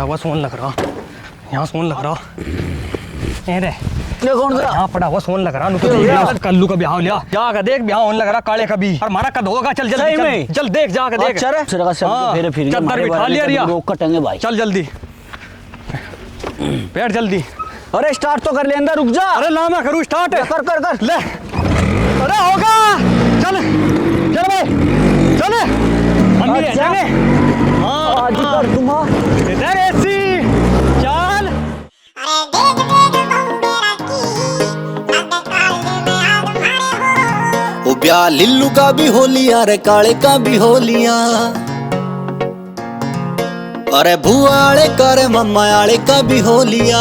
हुआ सोन लग रहा, यहाँ सोन लग रहा। रे ये कौन सा? यहाँ पड़ा हुआ सोन लग रहा। नुको देख लिया कल्लू का ब्याह लिया, जाकर देख ब्याह होने लग रहा काले का भी। और हमारा कद होगा, चल जल्दी चल देख जाकर देख। अच्छा रे फिर चद्दर बिठा लिया रिया, कटेंगे भाई। चल जल्दी बैठ जल्दी। अरे स्टार्ट तो कर ले, अंदर रुक जा। अरे ला मैं करूँ स्टार्ट, कर कर कर ले। अरे होगा, चल चल भाई चल। हम भी अच्छा। हाँ आज कर तुम इधर ऐसी चल। ओ ब्याह लिल्लू का भी हो लिया रे काले का भी हो लिया। अरे भुआ आले का रे मम्मा आले का भी हो लिया।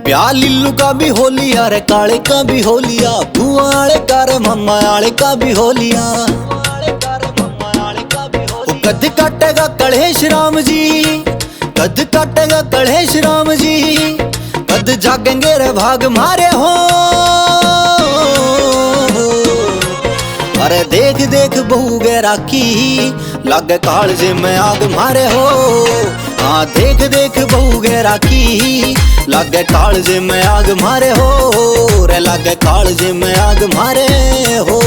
ब्याह लिल्लू का भी हो लिया रे काले का भी हो लिया। भुआ आले का रे मम्मा आले का भी हो लिया। कद काटेगा कलेश राम जी, कद काटेगा कलेश राम जी। कद जागेंगे रे भाग मारे हो। अरे देख देख बहू गैरा की लग कालजे में आग मारे हो। हाँ देख देख बहू गैरा की लग कालजे में आग मारे हो। रे लग कालजे में आग मारे हो।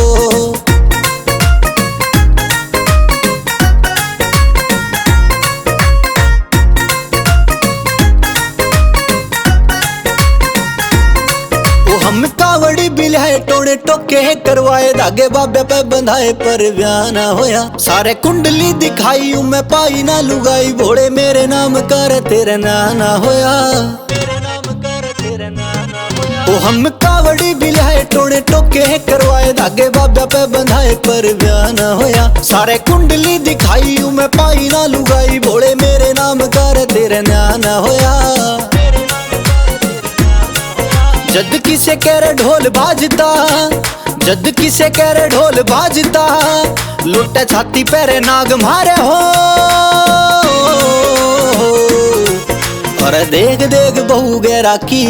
हम कावड़ी बिलाए टोने टोके करवाए धागे बाबे पे बंधाए पर ब्याह ना होया। सारे कुंडली दिखाई मैं पाई ना लुगाई। भोले मेरे नाम कर तेरे ना होया। ओ हम कावड़ी बिलाए टोने टोके करवाए धागे बाबे पे बंधाए पर ब्याह ना होया। सारे कुंडली दिखाई मैं पाई ना लुगाई। भोले मेरे नाम कर तेरे ना होया। जद किसे कह रहे ढोल बाजता, जद किसे कह रहे ढोल बाजता। लुटे छाती पैरे नाग मारे हो। अरे देख देख बहू गैरा की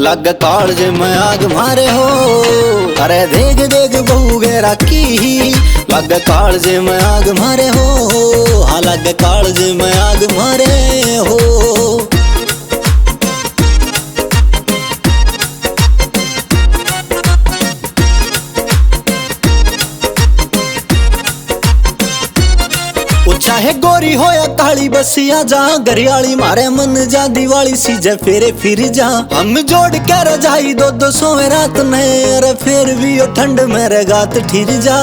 लग कालजे में आग मारे हो। अरे देख देख बहू गैरा की लग कालजे में आग मारे हो। हाँ लग कालजे में आग मारे हो। चाहे गोरी हो या काली बसिया जहाँ गरियाली मारे मन जा दिवाली सीजे फेरे फिर जा। हम जोड़ के रजाई दो दो सोए रात नहीं। अरे फिर भी ओ ठंड मेरे गात ठिर जा।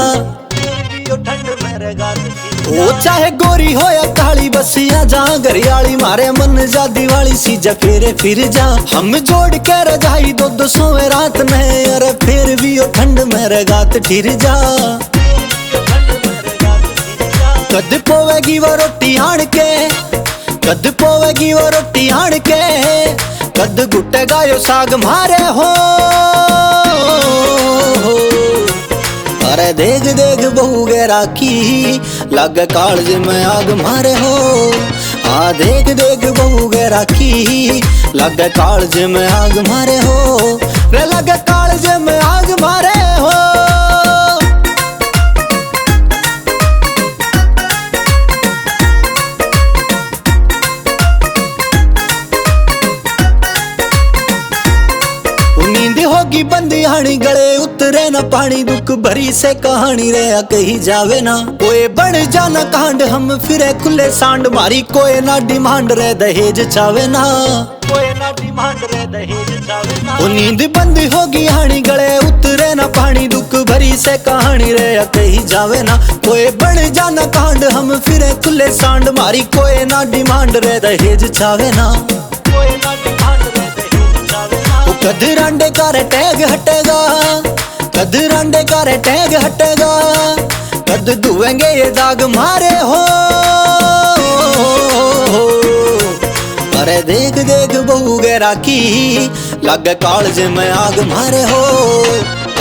ओ चाहे गोरी हो या काली बसिया जहाँ गरियाली मारे मन जा दिवाली सीजे फेरे फिर जा। हम जोड़ के रजाई दो दो सोए रात नहीं। अरे फिर भी ओ ठंड मेरे गात ठिर जा। कद पोवेगी वो रोटी आण के, कद पोवेगी वो रोटी आण के। कद गुटेगा यो साग मारे हो। अरे देख देख बहू गैरा की लग कालजे में आग मारे हो। हाँ देख देख बहू गैरा की लग कालजे में आग मारे हो। रे लग कालजे में आग मारे हो। होगी बंदी हानी गले उतरे न पानी। दुख भरी से कहानी रे कही जावे ना। कोई बन जाना कांड हम फिरे खुले सांड। मारी कोई ना डिमांड रे दहेज चावे ना। कोई ना डिमांड रे दहेज चावे ना। ओ नींद बंदी होगी हानी गले उतरे न पानी। दुख भरी से कहानी रे कही जावे ना। कोई बन जाना कांड हम फिरे खुले सांड। मारी कोई ना डिमांड रे दहेज चावे ना। कोई ना डिमांड कद रांडे का रे टैग हटेगा, कद रांडे का रे टैग हटेगा। कद धुएंगे ये दाग मारे हो। अरे देख देख बहू गैरा की लग कालजे में आग मारे हो।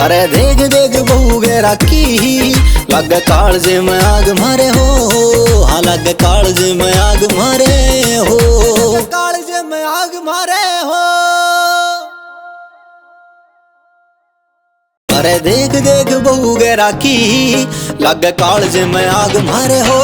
अरे देख देख बहू गैरा की लग कालजे में आग मारे हो। हाँ लग कालजे में आग मारे हो। कालजे में आग मारे हो। अरे देख देख बहू गैरा की लग कालजे में आग मारे हो।